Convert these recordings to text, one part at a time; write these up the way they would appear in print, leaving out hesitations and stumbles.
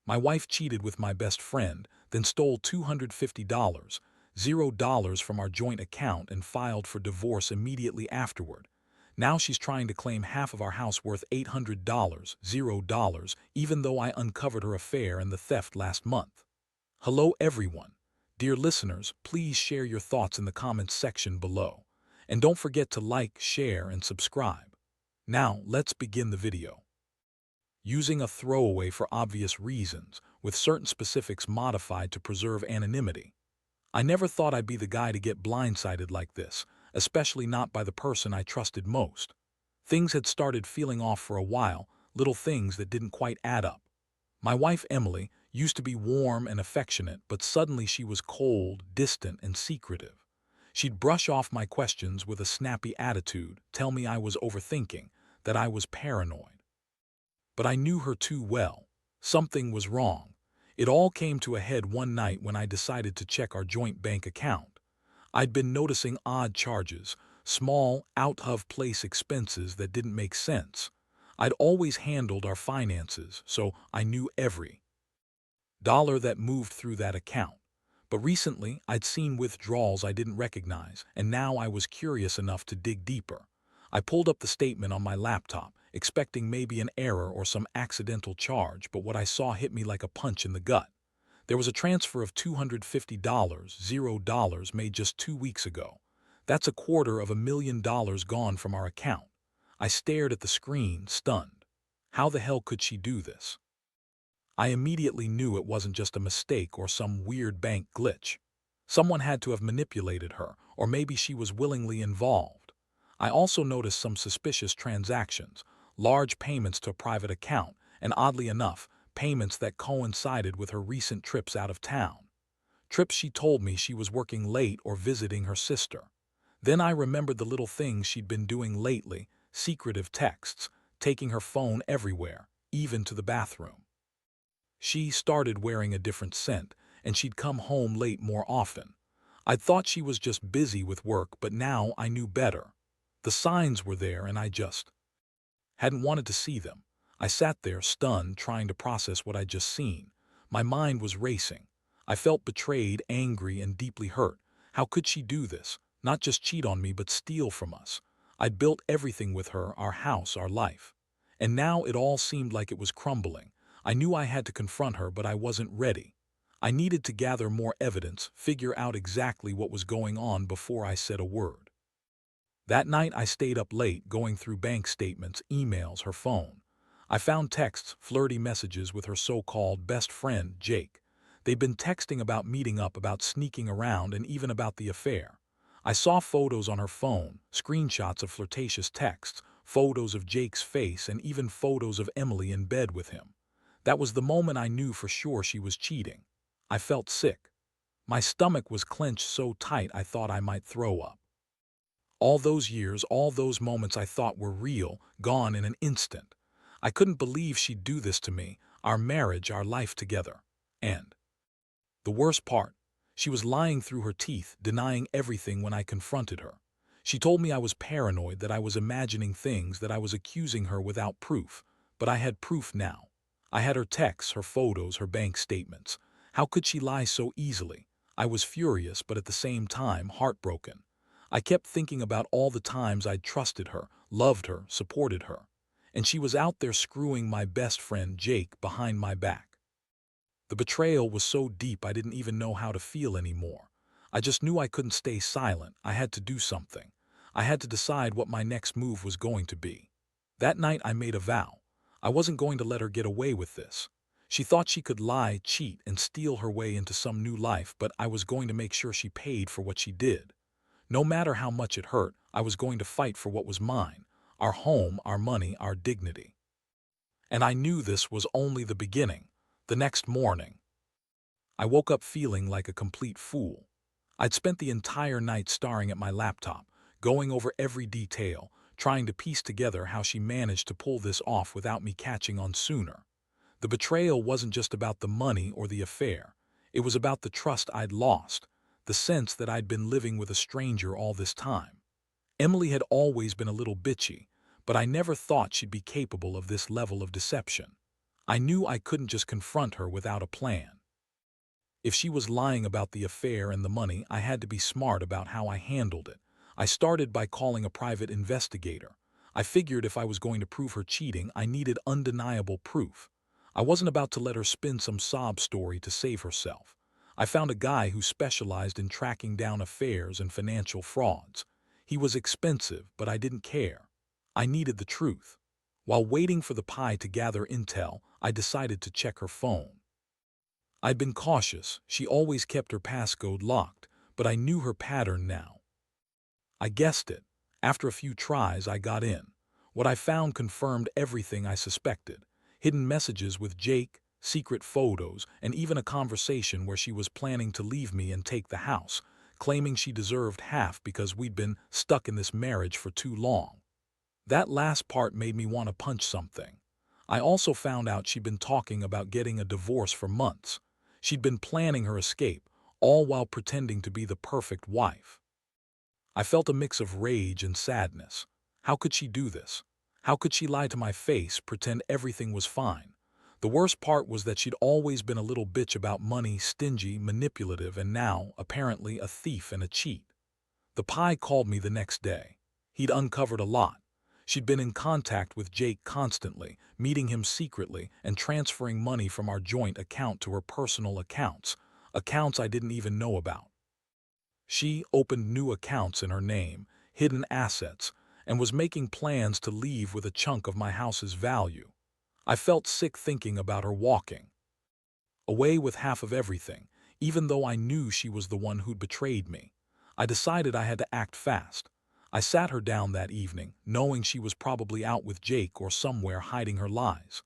My wife cheated with my best friend, then stole $250, $0 from our joint account and filed for divorce immediately afterward. Now she's trying to claim half of our house worth $800, $0, even though I uncovered her affair and the theft last month. Hello everyone. Dear listeners, please share your thoughts in the comments section below. And don't forget to like, share, and subscribe. Now, let's begin the video. Using a throwaway for obvious reasons, with certain specifics modified to preserve anonymity. I never thought I'd be the guy to get blindsided like this, especially not by the person I trusted most. Things had started feeling off for a while, little things that didn't quite add up. My wife Emily used to be warm and affectionate, but suddenly she was cold, distant, and secretive. She'd brush off my questions with a snappy attitude, tell me I was overthinking, that I was paranoid. But I knew her too well. Something was wrong. It all came to a head one night when I decided to check our joint bank account. I'd been noticing odd charges, small, out-of-place expenses that didn't make sense. I'd always handled our finances, so I knew every dollar that moved through that account. But recently, I'd seen withdrawals I didn't recognize, and now I was curious enough to dig deeper. I pulled up the statement on my laptop, expecting maybe an error or some accidental charge, but what I saw hit me like a punch in the gut. There was a transfer of $250, $0, made just 2 weeks ago. That's $250,000 gone from our account. I stared at the screen, stunned. How the hell could she do this? I immediately knew it wasn't just a mistake or some weird bank glitch. Someone had to have manipulated her, or maybe she was willingly involved. I also noticed some suspicious transactions, large payments to a private account, and oddly enough, payments that coincided with her recent trips out of town. Trips she told me she was working late or visiting her sister. Then I remembered the little things she'd been doing lately, secretive texts, taking her phone everywhere, even to the bathroom. She started wearing a different scent, and she'd come home late more often. I'd thought she was just busy with work, but now I knew better. The signs were there, and I just hadn't wanted to see them. I sat there, stunned, trying to process what I'd just seen. My mind was racing. I felt betrayed, angry, and deeply hurt. How could she do this? Not just cheat on me, but steal from us. I'd built everything with her, our house, our life. And now it all seemed like it was crumbling. I knew I had to confront her, but I wasn't ready. I needed to gather more evidence, figure out exactly what was going on before I said a word. That night I stayed up late, going through bank statements, emails, her phone. I found texts, flirty messages with her so-called best friend, Jake. They'd been texting about meeting up, about sneaking around, and even about the affair. I saw photos on her phone, screenshots of flirtatious texts, photos of Jake's face, and even photos of Emily in bed with him. That was the moment I knew for sure she was cheating. I felt sick. My stomach was clenched so tight I thought I might throw up. All those years, all those moments I thought were real, gone in an instant. I couldn't believe she'd do this to me, our marriage, our life together. And the worst part, she was lying through her teeth, denying everything when I confronted her. She told me I was paranoid, that I was imagining things, that I was accusing her without proof. But I had proof now. I had her texts, her photos, her bank statements. How could she lie so easily? I was furious, but at the same time heartbroken. I kept thinking about all the times I'd trusted her, loved her, supported her. And she was out there screwing my best friend Jake behind my back. The betrayal was so deep I didn't even know how to feel anymore. I just knew I couldn't stay silent. I had to do something. I had to decide what my next move was going to be. That night I made a vow. I wasn't going to let her get away with this. She thought she could lie, cheat, and steal her way into some new life, but I was going to make sure she paid for what she did. No matter how much it hurt, I was going to fight for what was mine, our home, our money, our dignity. And I knew this was only the beginning. The next morning, I woke up feeling like a complete fool. I'd spent the entire night staring at my laptop, going over every detail, trying to piece together how she managed to pull this off without me catching on sooner. The betrayal wasn't just about the money or the affair. It was about the trust I'd lost, the sense that I'd been living with a stranger all this time. Emily had always been a little bitchy, but I never thought she'd be capable of this level of deception. I knew I couldn't just confront her without a plan. If she was lying about the affair and the money, I had to be smart about how I handled it. I started by calling a private investigator. I figured if I was going to prove her cheating, I needed undeniable proof. I wasn't about to let her spin some sob story to save herself. I found a guy who specialized in tracking down affairs and financial frauds. He was expensive, but I didn't care. I needed the truth. While waiting for the pie to gather intel, I decided to check her phone. I'd been cautious. She always kept her passcode locked, but I knew her pattern now. I guessed it. After a few tries, I got in. What I found confirmed everything I suspected. Hidden messages with Jake, secret photos, and even a conversation where she was planning to leave me and take the house, claiming she deserved half because we'd been stuck in this marriage for too long. That last part made me want to punch something. I also found out she'd been talking about getting a divorce for months. She'd been planning her escape, all while pretending to be the perfect wife. I felt a mix of rage and sadness. How could she do this? How could she lie to my face, pretend everything was fine? The worst part was that she'd always been a little bitch about money, stingy, manipulative, and now, apparently, a thief and a cheat. The pie called me the next day. He'd uncovered a lot. She'd been in contact with Jake constantly, meeting him secretly and transferring money from our joint account to her personal accounts I didn't even know about. She opened new accounts in her name, hidden assets, and was making plans to leave with a chunk of my house's value. I felt sick thinking about her walking away with half of everything, even though I knew she was the one who'd betrayed me. I decided I had to act fast. I sat her down that evening, knowing she was probably out with Jake or somewhere hiding her lies.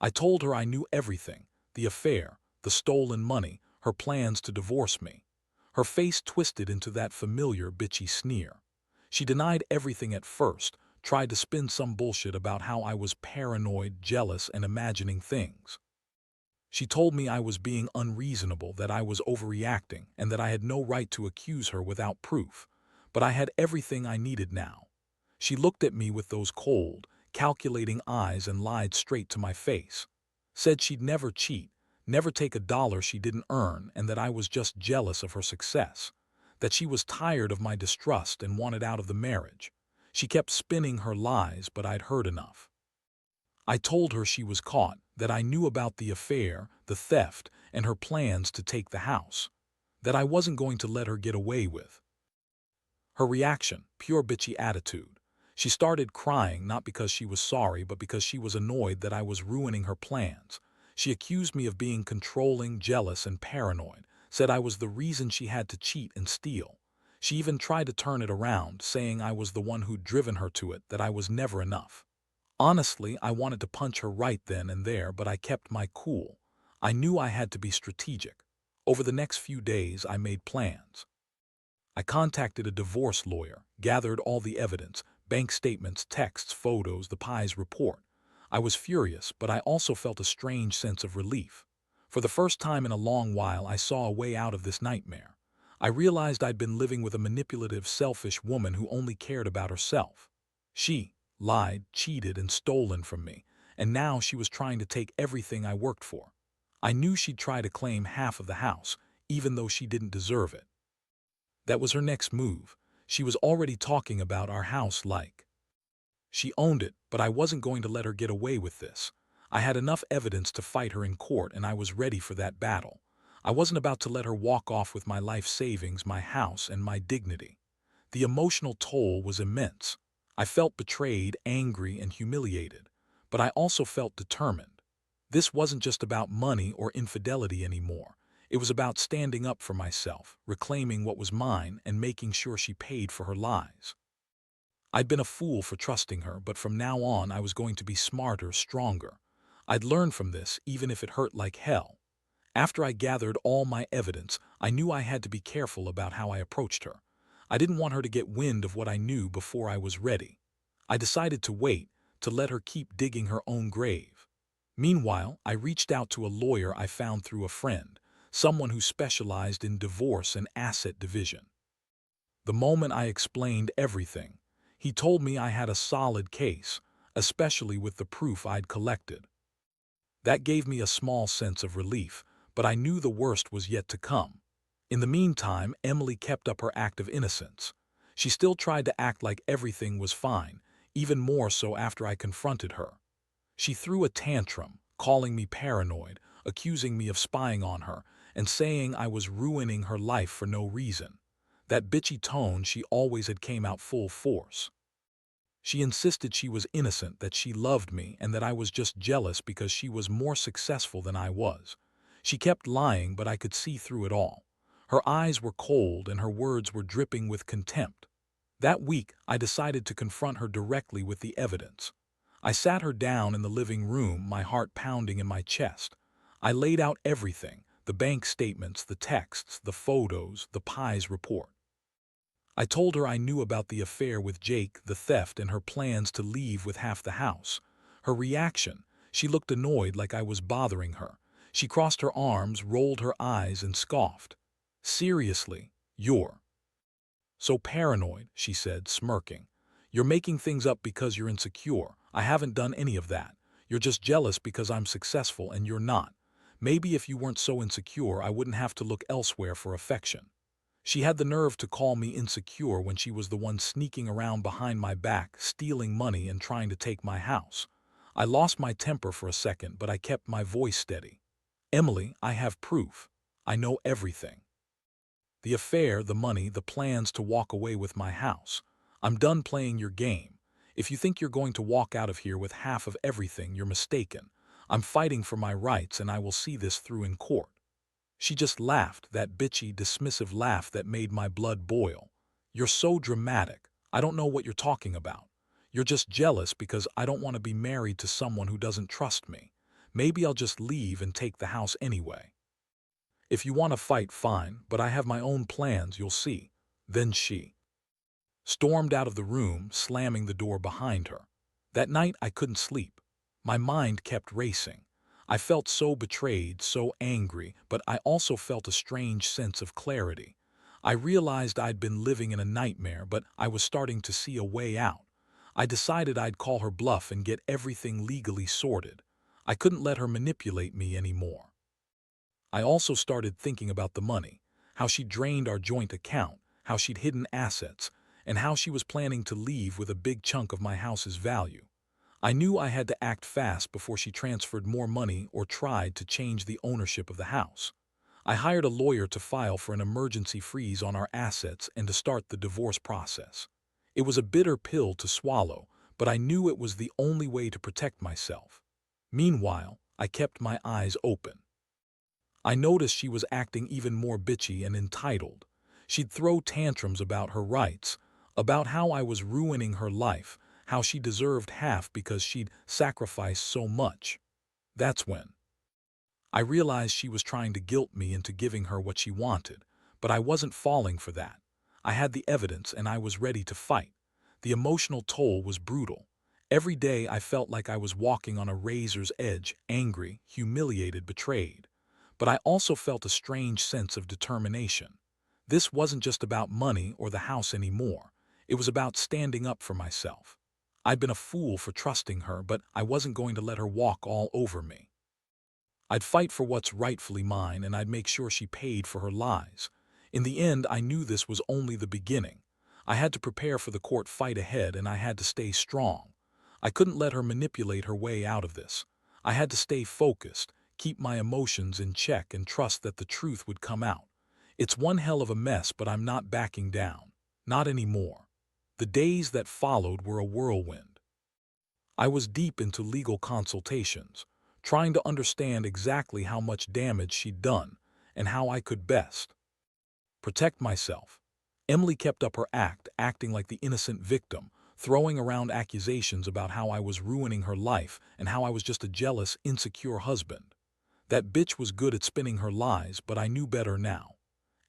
I told her I knew everything, the affair, the stolen money, her plans to divorce me. Her face twisted into that familiar bitchy sneer. She denied everything at first, tried to spin some bullshit about how I was paranoid, jealous, and imagining things. She told me I was being unreasonable, that I was overreacting, and that I had no right to accuse her without proof. But I had everything I needed now. She looked at me with those cold, calculating eyes and lied straight to my face. Said she'd never cheat, never take a dollar she didn't earn, and that I was just jealous of her success. That she was tired of my distrust and wanted out of the marriage. She kept spinning her lies, but I'd heard enough. I told her she was caught, that I knew about the affair, the theft, and her plans to take the house. That I wasn't going to let her get away with. Her reaction, pure bitchy attitude. She started crying not because she was sorry, but because she was annoyed that I was ruining her plans. She accused me of being controlling, jealous, and paranoid, said I was the reason she had to cheat and steal. She even tried to turn it around, saying I was the one who'd driven her to it, that I was never enough. Honestly, I wanted to punch her right then and there, but I kept my cool. I knew I had to be strategic. Over the next few days, I made plans. I contacted a divorce lawyer, gathered all the evidence, bank statements, texts, photos, the pie's report. I was furious, but I also felt a strange sense of relief. For the first time in a long while, I saw a way out of this nightmare. I realized I'd been living with a manipulative, selfish woman who only cared about herself. She lied, cheated, and stolen from me, and now she was trying to take everything I worked for. I knew she'd try to claim half of the house, even though she didn't deserve it. That was her next move. She was already talking about our house like she owned it, but I wasn't going to let her get away with this. I had enough evidence to fight her in court, and I was ready for that battle. I wasn't about to let her walk off with my life savings, my house, and my dignity. The emotional toll was immense. I felt betrayed, angry, and humiliated, but I also felt determined. This wasn't just about money or infidelity anymore. It was about standing up for myself, reclaiming what was mine, and making sure she paid for her lies. I'd been a fool for trusting her, but from now on I was going to be smarter, stronger. I'd learn from this, even if it hurt like hell. After I gathered all my evidence, I knew I had to be careful about how I approached her. I didn't want her to get wind of what I knew before I was ready. I decided to wait, to let her keep digging her own grave. Meanwhile, I reached out to a lawyer I found through a friend, someone who specialized in divorce and asset division. The moment I explained everything, he told me I had a solid case, especially with the proof I'd collected. That gave me a small sense of relief, but I knew the worst was yet to come. In the meantime, Emily kept up her act of innocence. She still tried to act like everything was fine, even more so after I confronted her. She threw a tantrum, calling me paranoid, accusing me of spying on her, and saying I was ruining her life for no reason. That bitchy tone she always had came out full force. She insisted she was innocent, that she loved me, and that I was just jealous because she was more successful than I was. She kept lying, but I could see through it all. Her eyes were cold and her words were dripping with contempt. That week, I decided to confront her directly with the evidence. I sat her down in the living room, my heart pounding in my chest. I laid out everything: the bank statements, the texts, the photos, the Pies report. I told her I knew about the affair with Jake, the theft, and her plans to leave with half the house. Her reaction: she looked annoyed, like I was bothering her. She crossed her arms, rolled her eyes, and scoffed. "Seriously, you're so paranoid," she said, smirking. "You're making things up because you're insecure. I haven't done any of that. You're just jealous because I'm successful and you're not. Maybe if you weren't so insecure, I wouldn't have to look elsewhere for affection." She had the nerve to call me insecure when she was the one sneaking around behind my back, stealing money and trying to take my house. I lost my temper for a second, but I kept my voice steady. "Emily, I have proof. I know everything. The affair, the money, the plans to walk away with my house. I'm done playing your game. If you think you're going to walk out of here with half of everything, you're mistaken. I'm fighting for my rights and I will see this through in court." She just laughed, that bitchy, dismissive laugh that made my blood boil. "You're so dramatic. I don't know what you're talking about. You're just jealous because I don't want to be married to someone who doesn't trust me. Maybe I'll just leave and take the house anyway. If you want to fight, fine, but I have my own plans, you'll see." Then she stormed out of the room, slamming the door behind her. That night I couldn't sleep. My mind kept racing. I felt so betrayed, so angry, but I also felt a strange sense of clarity. I realized I'd been living in a nightmare, but I was starting to see a way out. I decided I'd call her bluff and get everything legally sorted. I couldn't let her manipulate me anymore. I also started thinking about the money, how she'd drained our joint account, how she'd hidden assets, and how she was planning to leave with a big chunk of my house's value. I knew I had to act fast before she transferred more money or tried to change the ownership of the house. I hired a lawyer to file for an emergency freeze on our assets and to start the divorce process. It was a bitter pill to swallow, but I knew it was the only way to protect myself. Meanwhile, I kept my eyes open. I noticed she was acting even more bitchy and entitled. She'd throw tantrums about her rights, about how I was ruining her life, how she deserved half because she'd sacrificed so much. That's when I realized she was trying to guilt me into giving her what she wanted, but I wasn't falling for that. I had the evidence and I was ready to fight. The emotional toll was brutal. Every day I felt like I was walking on a razor's edge, angry, humiliated, betrayed. But I also felt a strange sense of determination. This wasn't just about money or the house anymore. It was about standing up for myself. I'd been a fool for trusting her, but I wasn't going to let her walk all over me. I'd fight for what's rightfully mine, and I'd make sure she paid for her lies. In the end, I knew this was only the beginning. I had to prepare for the court fight ahead, and I had to stay strong. I couldn't let her manipulate her way out of this. I had to stay focused, keep my emotions in check, and trust that the truth would come out. It's one hell of a mess, but I'm not backing down. Not anymore. The days that followed were a whirlwind. I was deep into legal consultations, trying to understand exactly how much damage she'd done and how I could best protect myself. Emily kept up her act, acting like the innocent victim, throwing around accusations about how I was ruining her life and how I was just a jealous, insecure husband. That bitch was good at spinning her lies, but I knew better now.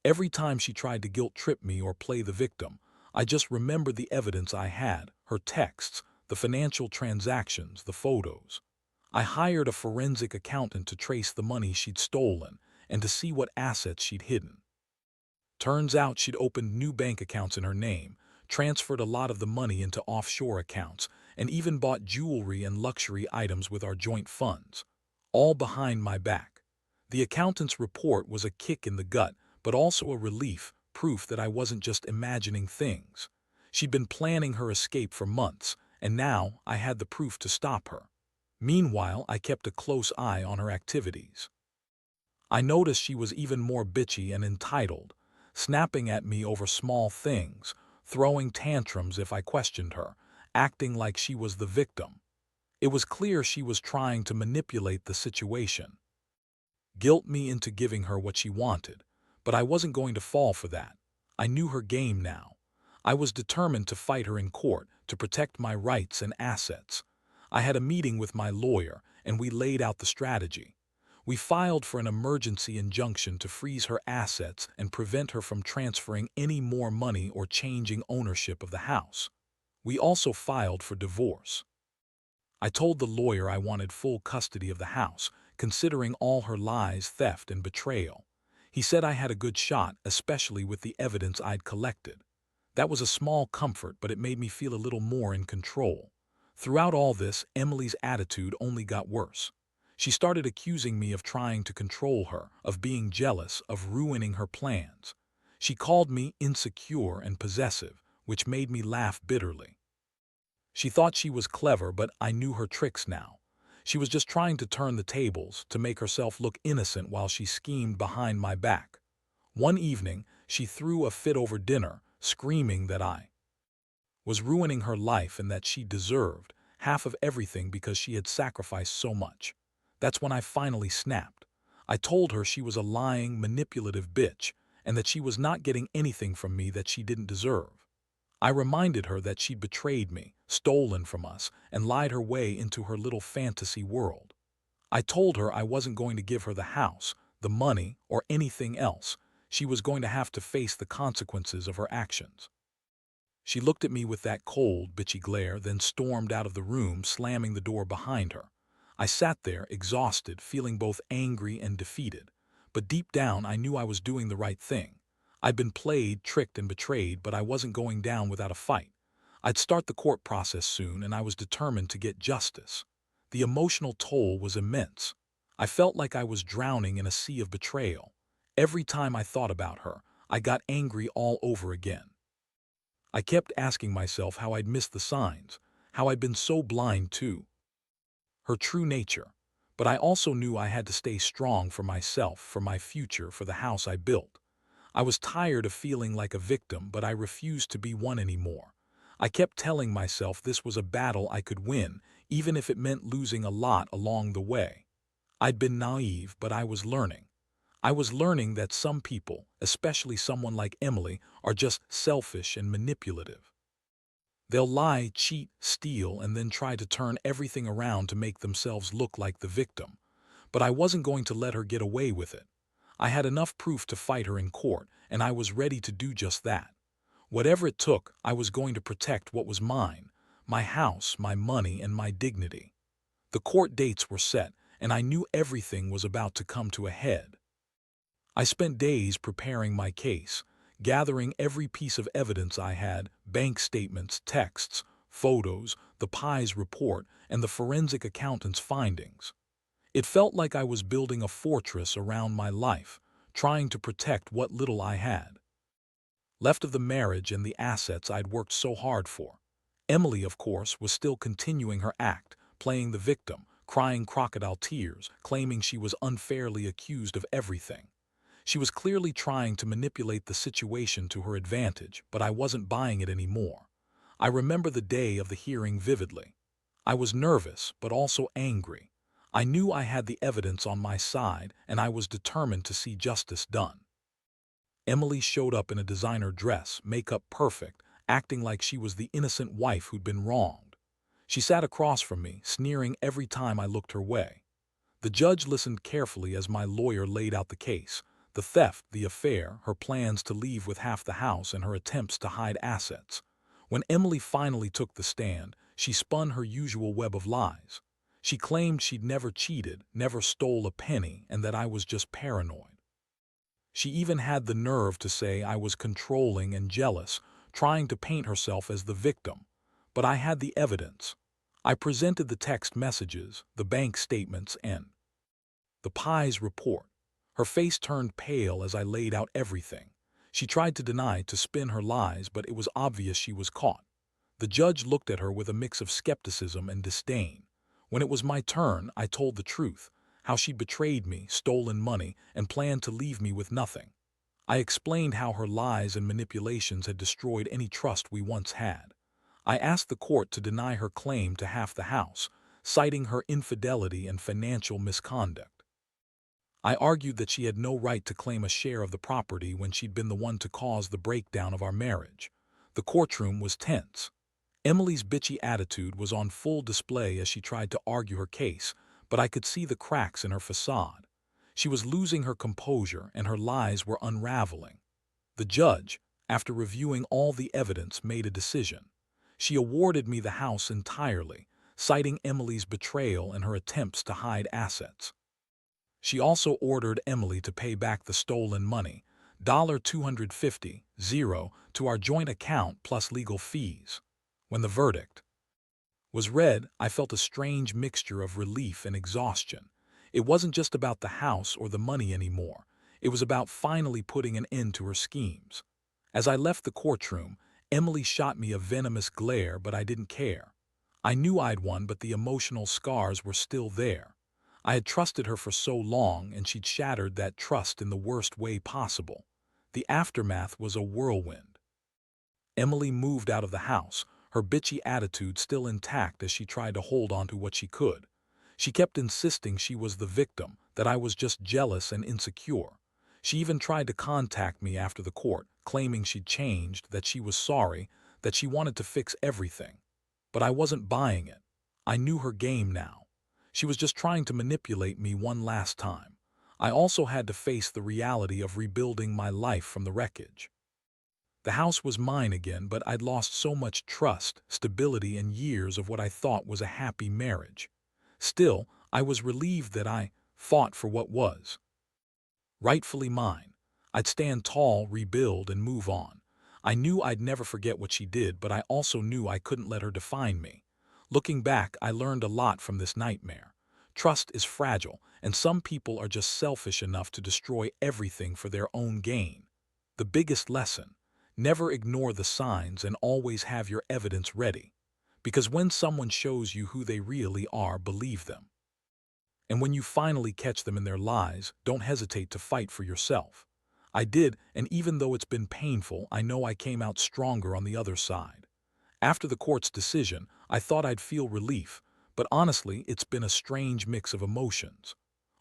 Every time she tried to guilt-trip me or play the victim, I just remembered the evidence I had: her texts, the financial transactions, the photos. I hired a forensic accountant to trace the money she'd stolen and to see what assets she'd hidden. Turns out she'd opened new bank accounts in her name, transferred a lot of the money into offshore accounts, and even bought jewelry and luxury items with our joint funds. all behind my back. The accountant's report was a kick in the gut, but also a relief, proof that I wasn't just imagining things. She'd been planning her escape for months, and now I had the proof to stop her. Meanwhile, I kept a close eye on her activities. I noticed she was even more bitchy and entitled, snapping at me over small things, throwing tantrums if I questioned her, acting like she was the victim. It was clear she was trying to manipulate the situation, guilt me into giving her what she wanted, but I wasn't going to fall for that. I knew her game now. I was determined to fight her in court, to protect my rights and assets. I had a meeting with my lawyer, and we laid out the strategy. We filed for an emergency injunction to freeze her assets and prevent her from transferring any more money or changing ownership of the house. We also filed for divorce. I told the lawyer I wanted full custody of the house, considering all her lies, theft, and betrayal. He said I had a good shot, especially with the evidence I'd collected. That was a small comfort, but it made me feel a little more in control. Throughout all this, Emily's attitude only got worse. She started accusing me of trying to control her, of being jealous, of ruining her plans. She called me insecure and possessive, which made me laugh bitterly. She thought she was clever, but I knew her tricks now. She was just trying to turn the tables, to make herself look innocent while she schemed behind my back. One evening, she threw a fit over dinner, screaming that I was ruining her life and that she deserved half of everything because she had sacrificed so much. That's when I finally snapped. I told her she was a lying, manipulative bitch and that she was not getting anything from me that she didn't deserve. I reminded her that she'd betrayed me, stolen from us, and lied her way into her little fantasy world. I told her I wasn't going to give her the house, the money, or anything else. She was going to have to face the consequences of her actions. She looked at me with that cold, bitchy glare, then stormed out of the room, slamming the door behind her. I sat there, exhausted, feeling both angry and defeated. But deep down, I knew I was doing the right thing. I'd been played, tricked, and betrayed, but I wasn't going down without a fight. I'd start the court process soon, and I was determined to get justice. The emotional toll was immense. I felt like I was drowning in a sea of betrayal. Every time I thought about her, I got angry all over again. I kept asking myself how I'd missed the signs, how I'd been so blind to her true nature. But I also knew I had to stay strong for myself, for my future, for the house I built. I was tired of feeling like a victim, but I refused to be one anymore. I kept telling myself this was a battle I could win, even if it meant losing a lot along the way. I'd been naive, but I was learning. I was learning that some people, especially someone like Emily, are just selfish and manipulative. They'll lie, cheat, steal, and then try to turn everything around to make themselves look like the victim. But I wasn't going to let her get away with it. I had enough proof to fight her in court, and I was ready to do just that. Whatever it took, I was going to protect what was mine, my house, my money, and my dignity. The court dates were set, and I knew everything was about to come to a head. I spent days preparing my case, gathering every piece of evidence I had, bank statements, texts, photos, the PI's report, and the forensic accountant's findings. It felt like I was building a fortress around my life, trying to protect what little I had left of the marriage and the assets I'd worked so hard for. Emily, of course, was still continuing her act, playing the victim, crying crocodile tears, claiming she was unfairly accused of everything. She was clearly trying to manipulate the situation to her advantage, but I wasn't buying it anymore. I remember the day of the hearing vividly. I was nervous, but also angry. I knew I had the evidence on my side, and I was determined to see justice done. Emily showed up in a designer dress, makeup perfect, acting like she was the innocent wife who'd been wronged. She sat across from me, sneering every time I looked her way. The judge listened carefully as my lawyer laid out the case: the theft, the affair, her plans to leave with half the house, and her attempts to hide assets. When Emily finally took the stand, she spun her usual web of lies. She claimed she'd never cheated, never stole a penny, and that I was just paranoid. She even had the nerve to say I was controlling and jealous, trying to paint herself as the victim. But I had the evidence. I presented the text messages, the bank statements, and The Pie's report. Her face turned pale as I laid out everything. She tried to deny, to spin her lies, but it was obvious she was caught. The judge looked at her with a mix of skepticism and disdain. When it was my turn, I told the truth, how she betrayed me, stolen money, and planned to leave me with nothing. I explained how her lies and manipulations had destroyed any trust we once had. I asked the court to deny her claim to half the house, citing her infidelity and financial misconduct. I argued that she had no right to claim a share of the property when she'd been the one to cause the breakdown of our marriage. The courtroom was tense. Emily's bitchy attitude was on full display as she tried to argue her case, but I could see the cracks in her facade. She was losing her composure and her lies were unraveling. The judge, after reviewing all the evidence, made a decision. She awarded me the house entirely, citing Emily's betrayal and her attempts to hide assets. She also ordered Emily to pay back the stolen money, $250, to our joint account plus legal fees. When the verdict was read, I felt a strange mixture of relief and exhaustion. It wasn't just about the house or the money anymore. It was about finally putting an end to her schemes. As I left the courtroom, Emily shot me a venomous glare, but I didn't care. I knew I'd won, but the emotional scars were still there. I had trusted her for so long, and she'd shattered that trust in the worst way possible. The aftermath was a whirlwind. Emily moved out of the house, her bitchy attitude still intact as she tried to hold on to what she could. She kept insisting she was the victim, that I was just jealous and insecure. She even tried to contact me after the court, claiming she'd changed, that she was sorry, that she wanted to fix everything. But I wasn't buying it. I knew her game now. She was just trying to manipulate me one last time. I also had to face the reality of rebuilding my life from the wreckage. The house was mine again, but I'd lost so much trust, stability, and years of what I thought was a happy marriage. Still, I was relieved that I fought for what was rightfully mine. I'd stand tall, rebuild, and move on. I knew I'd never forget what she did, but I also knew I couldn't let her define me. Looking back, I learned a lot from this nightmare. Trust is fragile, and some people are just selfish enough to destroy everything for their own gain. The biggest lesson: never ignore the signs and always have your evidence ready. Because when someone shows you who they really are, believe them. And when you finally catch them in their lies, don't hesitate to fight for yourself. I did, and even though it's been painful, I know I came out stronger on the other side. After the court's decision, I thought I'd feel relief, but honestly, it's been a strange mix of emotions.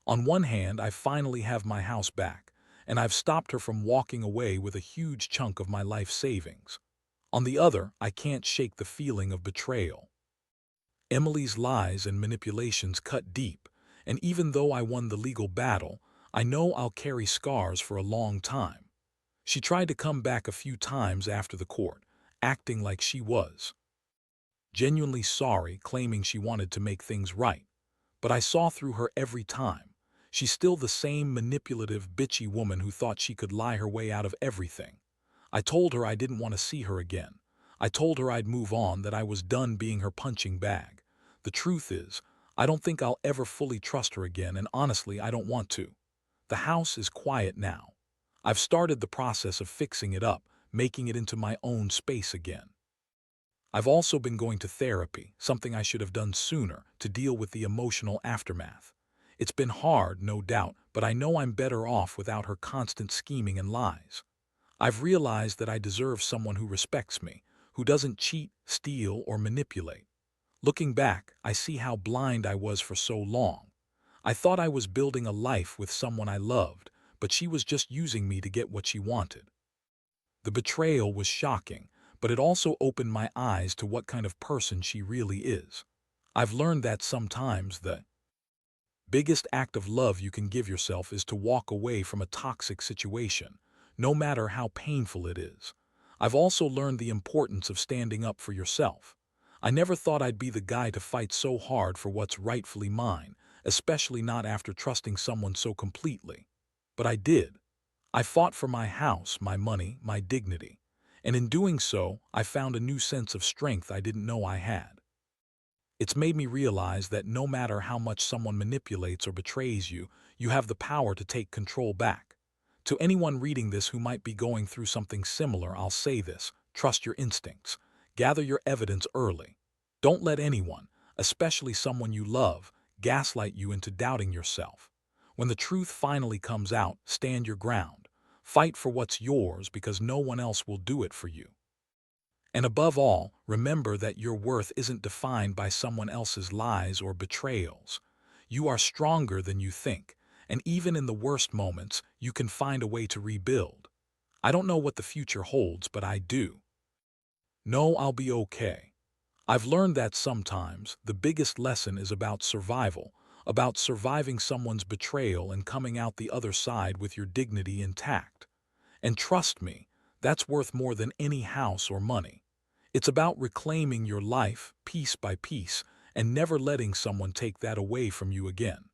On one hand, I finally have my house back, and I've stopped her from walking away with a huge chunk of my life savings. On the other, I can't shake the feeling of betrayal. Emily's lies and manipulations cut deep, and even though I won the legal battle, I know I'll carry scars for a long time. She tried to come back a few times after the court, acting like she was genuinely sorry, claiming she wanted to make things right. But I saw through her every time. She's still the same manipulative, bitchy woman who thought she could lie her way out of everything. I told her I didn't want to see her again. I told her I'd move on, that I was done being her punching bag. The truth is, I don't think I'll ever fully trust her again, and honestly, I don't want to. The house is quiet now. I've started the process of fixing it up, making it into my own space again. I've also been going to therapy, something I should have done sooner, to deal with the emotional aftermath. It's been hard, no doubt, but I know I'm better off without her constant scheming and lies. I've realized that I deserve someone who respects me, who doesn't cheat, steal, or manipulate. Looking back, I see how blind I was for so long. I thought I was building a life with someone I loved, but she was just using me to get what she wanted. The betrayal was shocking, but it also opened my eyes to what kind of person she really is. I've learned that sometimes the biggest act of love you can give yourself is to walk away from a toxic situation, no matter how painful it is. I've also learned the importance of standing up for yourself. I never thought I'd be the guy to fight so hard for what's rightfully mine, especially not after trusting someone so completely. But I did. I fought for my house, my money, my dignity. And in doing so, I found a new sense of strength I didn't know I had. It's made me realize that no matter how much someone manipulates or betrays you, You have the power to take control back. To anyone reading this who might be going through something similar, I'll say this: trust your instincts. Gather your evidence early. Don't let anyone, especially someone you love, gaslight you into doubting yourself. When the truth finally comes out, stand your ground. Fight for what's yours because no one else will do it for you. And above all, remember that your worth isn't defined by someone else's lies or betrayals. You are stronger than you think, and even in the worst moments, you can find a way to rebuild. I don't know what the future holds, but I do. Know I'll be okay. I've learned that sometimes the biggest lesson is about survival, about surviving someone's betrayal and coming out the other side with your dignity intact. And trust me, that's worth more than any house or money. It's about reclaiming your life piece by piece and never letting someone take that away from you again.